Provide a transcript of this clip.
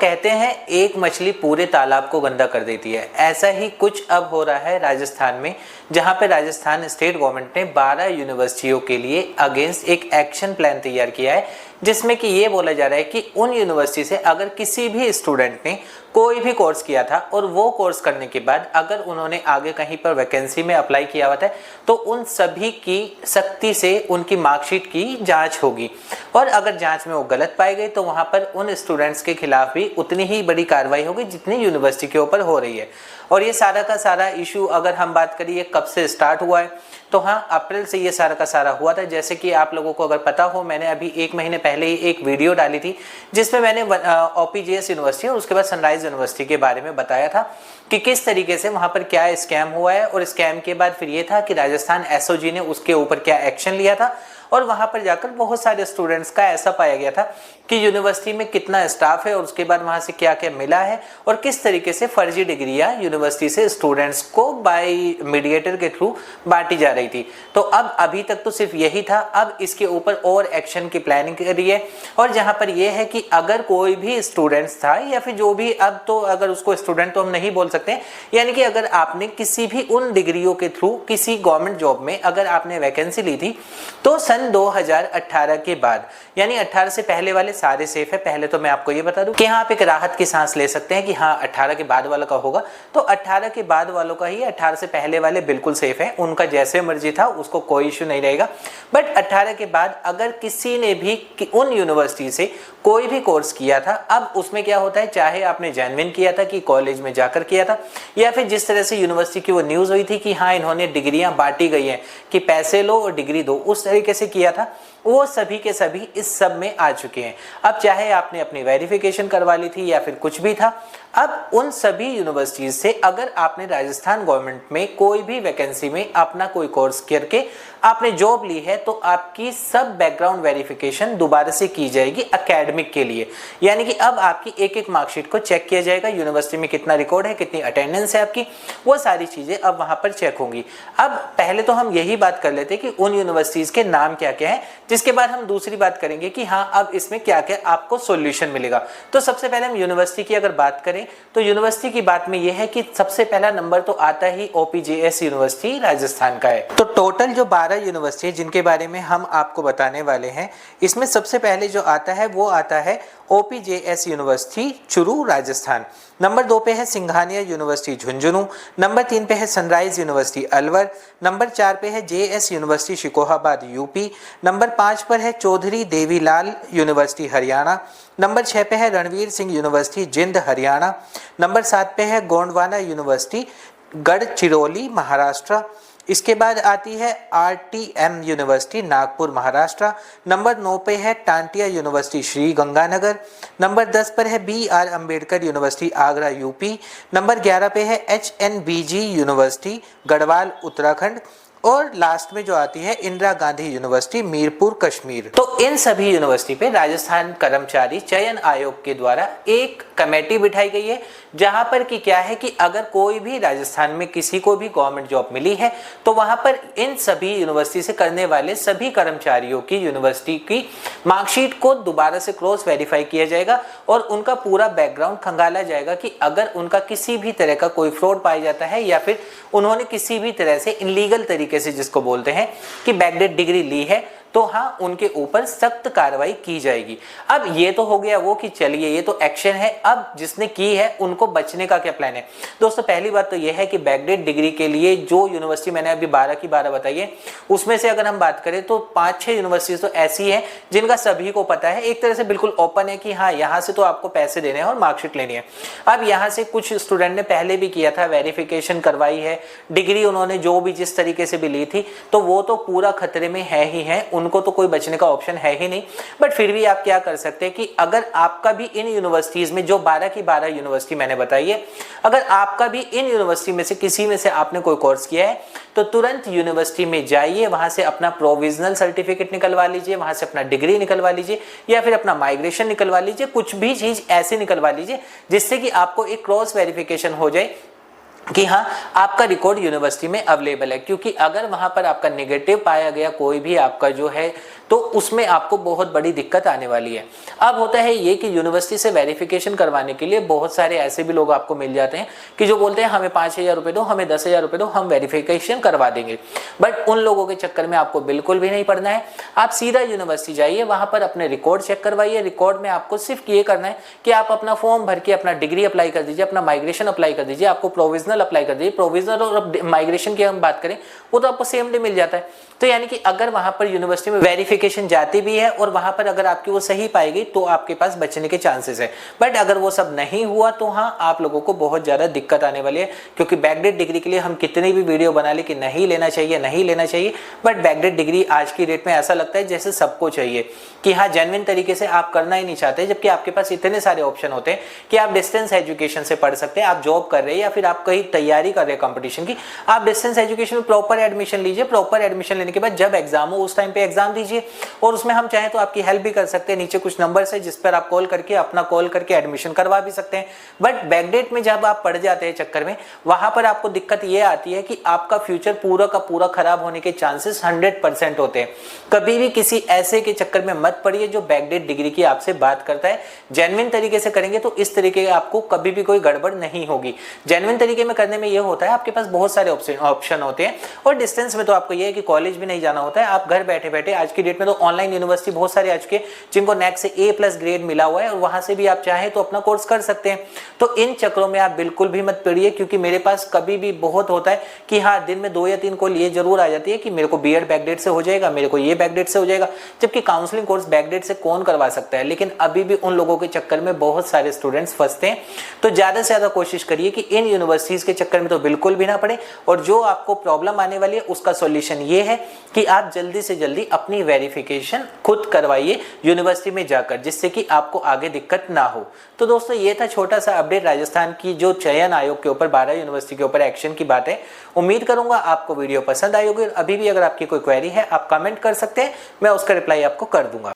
कहते हैं एक मछली पूरे तालाब को गंदा कर देती है, ऐसा ही कुछ अब हो रहा है राजस्थान में, जहां पे राजस्थान स्टेट गवर्नमेंट ने 12 यूनिवर्सिटियों के लिए अगेंस्ट एक एक्शन प्लान तैयार किया है, जिसमें कि ये बोला जा रहा है कि उन यूनिवर्सिटी से अगर किसी भी स्टूडेंट ने कोई भी कोर्स किया था और वो कोर्स करने के बाद अगर उन्होंने आगे कहीं पर वैकेंसी में अप्लाई किया हुआ था तो उन सभी की सख्ती से उनकी मार्कशीट की जांच होगी, और अगर जांच में वो गलत पाए गए तो वहां पर उन स्टूडेंट्स के खिलाफ भी उतनी ही बड़ी कार्रवाई होगी जितनी यूनिवर्सिटी के ऊपर हो रही है। और ये सारा का सारा इशू अगर हम बात करिए कब से स्टार्ट हुआ है, तो हाँ, अप्रैल से ये सारा का सारा हुआ था। जैसे कि आप लोगों को अगर पता हो, मैंने अभी 1 महीने पहले ही एक वीडियो डाली थी जिसमें मैंने OPJS यूनिवर्सिटी और उसके बाद सनराइज यूनिवर्सिटी के बारे में बताया था कि किस तरीके से वहां पर क्या स्कैम हुआ है, और स्कैम के बाद फिर ये था कि राजस्थान SOG ने उसके ऊपर क्या एक्शन लिया था, और वहां पर जाकर बहुत सारे स्टूडेंट्स का ऐसा पाया गया था कि यूनिवर्सिटी में कितना स्टाफ है और उसके बाद वहां से क्या क्या मिला है और किस तरीके से फर्जी डिग्रियां यूनिवर्सिटी से स्टूडेंट्स को बाय मीडिएटर के थ्रू बांटी जा रही थी। तो अब अभी तक तो सिर्फ यही था, अब इसके ऊपर और एक्शन की प्लानिंग करी है, और जहां पर यह है कि अगर कोई भी स्टूडेंट्स था या फिर जो भी, अब तो अगर उसको स्टूडेंट तो हम नहीं बोल सकते, यानी कि अगर आपने किसी भी उन डिग्रियों के थ्रू किसी गवर्नमेंट जॉब में अगर आपने वैकेंसी ली थी तो सन 2018 के बाद, यानी 18 से पहले वाले सारे सेफ है। पहले तो मैं आपको ये बता दूं कि हाँ, आप एक राहत की सांस ले सकते हैं कि हाँ 18 के बाद वालों का होगा, तो 18 के बाद वालों का ही, 18 से पहले वाले बिल्कुल सेफ है, उनका जैसे मर्जी था उसको कोई इश्यू नहीं रहेगा। बट 18 के बाद अगर किसी ने भी उन यूनिवर्सिटी से कोई भी कोर्स किया था, अब उसमें क्या होता है, चाहे आपने जेन्युइन किया था कि कॉलेज में जाकर किया था, या फिर जिस तरह से यूनिवर्सिटी की वो न्यूज हुई थी कि हाँ इन्होंने डिग्रियां बांटी गई हैं कि पैसे लो और डिग्री दो, उस तरीके से किया था, वो सभी के सभी इस सब में आ चुके हैं। अब चाहे आपने अपनी वेरिफिकेशन करवा ली थी या फिर कुछ भी था, अब उन सभी यूनिवर्सिटीज से अगर आपने राजस्थान गवर्नमेंट में कोई भी वैकेंसी में अपना कोई कोर्स करके आपने जॉब ली है तो आपकी सब बैकग्राउंड वेरिफिकेशन दोबारा से की जाएगी एकेडमिक के लिए, यानी कि अब आपकी एक एक मार्कशीट को चेक किया जाएगा, यूनिवर्सिटी में कितना रिकॉर्ड है, कितनी अटेंडेंस है आपकी, वो सारी चीजें अब वहां पर चेक होंगी। अब पहले तो हम यही बात कर लेते कि उन यूनिवर्सिटीज के नाम क्या क्या है, जिसके बाद हम दूसरी बात करेंगे कि हाँ अब इसमें क्या क्या आपको सॉल्यूशन मिलेगा। तो सबसे पहले हम यूनिवर्सिटी की अगर बात करें तो यूनिवर्सिटी की बात में यह है कि सबसे पहला नंबर तो आता ही OPJS यूनिवर्सिटी राजस्थान का है। तो टोटल जो 12 यूनिवर्सिटी जिनके बारे में हम आपको बताने वाले हैं, इसमें सबसे पहले जो आता है वो आता है OPJS university Churu Rajasthan. Number 2 पे है सिंघानिया यूनिवर्सिटी झुंझुनू। नंबर 3 पे है सनराइज यूनिवर्सिटी अलवर। नंबर 4 पे है JS university Shikohabad UP। Number 5 पर है चौधरी देवीलाल यूनिवर्सिटी हरियाणा। नंबर 6 पे है रणवीर सिंह यूनिवर्सिटी जिंद हरियाणा। नंबर 7 पे है गोंडवाना यूनिवर्सिटी गढ़चिरौली महाराष्ट्र। इसके बाद आती है RTM university Nagpur Maharashtra. Number 9 पे है टांटिया यूनिवर्सिटी श्री गंगानगर। नंबर 10 पर है BR Ambedkar university Agra UP। Number 11 पे है HNBG यूनिवर्सिटी गढ़वाल उत्तराखंड। और लास्ट में जो आती है इंदिरा गांधी यूनिवर्सिटी मीरपुर कश्मीर। तो इन सभी यूनिवर्सिटी पे राजस्थान कर्मचारी चयन आयोग के द्वारा एक कमेटी बिठाई गई है, जहां पर कि क्या है कि अगर कोई भी राजस्थान में किसी को भी गवर्नमेंट जॉब मिली है तो वहां पर इन सभी यूनिवर्सिटी से करने वाले सभी कर्मचारियों की यूनिवर्सिटी की मार्कशीट को दोबारा से क्रॉस वेरीफाई किया जाएगा और उनका पूरा बैकग्राउंड खंगाला जाएगा कि अगर उनका किसी भी तरह का कोई फ्रॉड पाया जाता है या फिर उन्होंने किसी भी तरह से इनलीगल तरीके से, जिसको बोलते हैं कि बैकडेट डिग्री ली है, तो हाँ उनके ऊपर सख्त कार्रवाई की जाएगी। अब ये तो हो गया वो कि चलिए ये तो एक्शन है, अब जिसने की है उनको बचने का क्या प्लान है। दोस्तों पहली बात तो ये है कि बैकडेट डिग्री के लिए जो यूनिवर्सिटी मैंने अभी 12 की 12 बताई है, उसमें से अगर हम बात करें तो 5-6 यूनिवर्सिटीज तो ऐसी है जिनका सभी को पता है, एक तरह से बिल्कुल ओपन है कि हाँ यहाँ से तो आपको पैसे देने हैं और मार्कशीट लेनी है। अब यहाँ से कुछ स्टूडेंट ने पहले भी किया था, वेरिफिकेशन करवाई है, डिग्री उन्होंने जो भी जिस तरीके से भी ली थी, तो वो तो पूरा खतरे में है ही है, उनको तो कोई बचने का ऑप्शन है ही नहीं। बट फिर भी आप क्या कर सकते हैं कि अगर आपका भी इन यूनिवर्सिटीज में जो 12 की 12 यूनिवर्सिटी मैंने बताई है, अगर आपका भी इन यूनिवर्सिटी में से किसी में से आपने कोई कोर्स किया है तो तुरंत यूनिवर्सिटी में जाइए, वहां से अपना प्रोविजनल सर्टिफिकेट निकलवा लीजिए, वहां से अपना डिग्री निकलवा लीजिए या फिर अपना माइग्रेशन निकलवा लीजिए, कुछ भी चीज ऐसे निकलवा लीजिए जिससे कि आपको एक क्रॉस वेरिफिकेशन हो जाए कि हाँ आपका रिकॉर्ड यूनिवर्सिटी में अवेलेबल है, क्योंकि अगर वहां पर आपका नेगेटिव पाया गया कोई भी आपका जो है तो उसमें आपको बहुत बड़ी दिक्कत आने वाली है। अब होता है ये कि यूनिवर्सिटी से वेरिफिकेशन करवाने के लिए बहुत सारे ऐसे भी लोग आपको मिल जाते हैं कि जो बोलते हैं हमें 5,000 रुपये दो, हमें 10,000 रुपये दो, हम वेरिफिकेशन करवा देंगे। बट उन लोगों के चक्कर में आपको बिल्कुल भी नहीं पड़ना है। आप सीधा यूनिवर्सिटी जाइए, वहां पर अपने रिकॉर्ड चेक करवाइए। रिकॉर्ड में आपको सिर्फ ये करना है कि आप अपना फॉर्म भर के अपना डिग्री अप्लाई कर दीजिए, अपना माइग्रेशन अप्लाई कर दीजिए, आपको प्रोविजनल अप्लाई कर दीजिए। प्रोविजनल और माइग्रेशन की हम बात करें वो तो आपको सेम डे मिल जाता है। तो यानी कि अगर वहां पर यूनिवर्सिटी में वेरिफिकेशन जाती भी है और वहां पर अगर आपकी वो सही पाएगी तो आपके पास बचने के चांसेस है। बट अगर वो सब नहीं हुआ तो हाँ आप लोगों को बहुत ज्यादा दिक्कत आने वाली है, क्योंकि बैकडेट डिग्री के लिए हम कितनी भी वीडियो बना ले कि नहीं लेना चाहिए नहीं लेना चाहिए, बट बैकडेट डिग्री आज की डेट में ऐसा लगता है जैसे सबको चाहिए कि हाँ जेन्युइन तरीके से आप करना ही नहीं चाहते, जबकि आपके पास इतने सारे ऑप्शन होते हैं कि आप डिस्टेंस एजुकेशन से पढ़ सकते हैं। आप जॉब कर रहे हैं या फिर आप कहीं तैयारी कर रहे हैं कंपटीशन की, आप डिस्टेंस एजुकेशन में प्रॉपर एडमिशन लीजिए। प्रॉपर एडमिशन लेने के बाद जब एग्जाम हो उस टाइम पे एग्जाम दीजिए, और उसमें हम चाहें तो आपकी हेल्प भी कर सकते हैं। नीचे कुछ नंबर है जिस पर आप कॉल करके एडमिशन करवा भी सकते हैं। बट बैकडेट में जब आप पढ़ जाते हैं चक्कर में, वहां पर आपको दिक्कत ये आती है कि आपका फ्यूचर पूरा का पूरा खराब होने के चांसेस 100% होते हैं। कभी भी किसी ऐसे के चक्कर में मत पड़िए जो बैकडेट डिग्री की आपसे बात करता है। जेन्युइन तरीके से करेंगे तो इस तरीके आपको कभी भी कोई गड़बड़ नहीं होगी। जेन्युइन तरीके में करने में ये होता है आपके पास बहुत सारे ऑप्शन होते हैं, और डिस्टेंस में तो आपको ये है कि कॉलेज भी नहीं जाना होता है। आप घर बैठे बैठे आज की डेट में तो ऑनलाइन यूनिवर्सिटी बहुत सारे आ चुके हैं जिनको नेक से A+ ग्रेड मिला हुआ है, और वहां से भी आप चाहें तो अपना कोर्स कर सकते हैं। तो इन चक्रों में आप बिल्कुल भी मत पड़िए, क्योंकि मेरे पास कभी भी बहुत होता है कि हाँ दिन में 2 या 3 कॉल ये जरूर आ जाती है कि मेरे को B.Ed बैकडेट से हो जाएगा, मेरे को ये बैकडेट से हो जाएगा, जबकि काउंसलिंग कोर्स बैकडेट से कौन करवा सकता है। लेकिन अभी भी उन लोगों के चक्कर में बहुत सारे स्टूडेंट्स फंसते हैं। तो ज्यादा से ज्यादा कोशिश करिए कि इन यूनिवर्सिटीज के चक्कर में तो बिल्कुल भी ना पड़े, और जो आपको प्रॉब्लम आने वाली है उसका सॉल्यूशन ये है कि आप जल्दी से जल्दी अपनी वेरिफिकेशन खुद करवाइए यूनिवर्सिटी में जाकर, जिससे कि आपको आगे दिक्कत ना हो। तो दोस्तों ये था छोटा सा अपडेट राजस्थान की जो चयन आयोग के ऊपर 12 यूनिवर्सिटी के ऊपर एक्शन की बात है। उम्मीद करूंगा आपको वीडियो पसंद आई होगी, और अभी भी अगर आपकी कोई क्वेरी है आप कमेंट कर सकते हैं, मैं उसका रिप्लाई आपको कर दूंगा।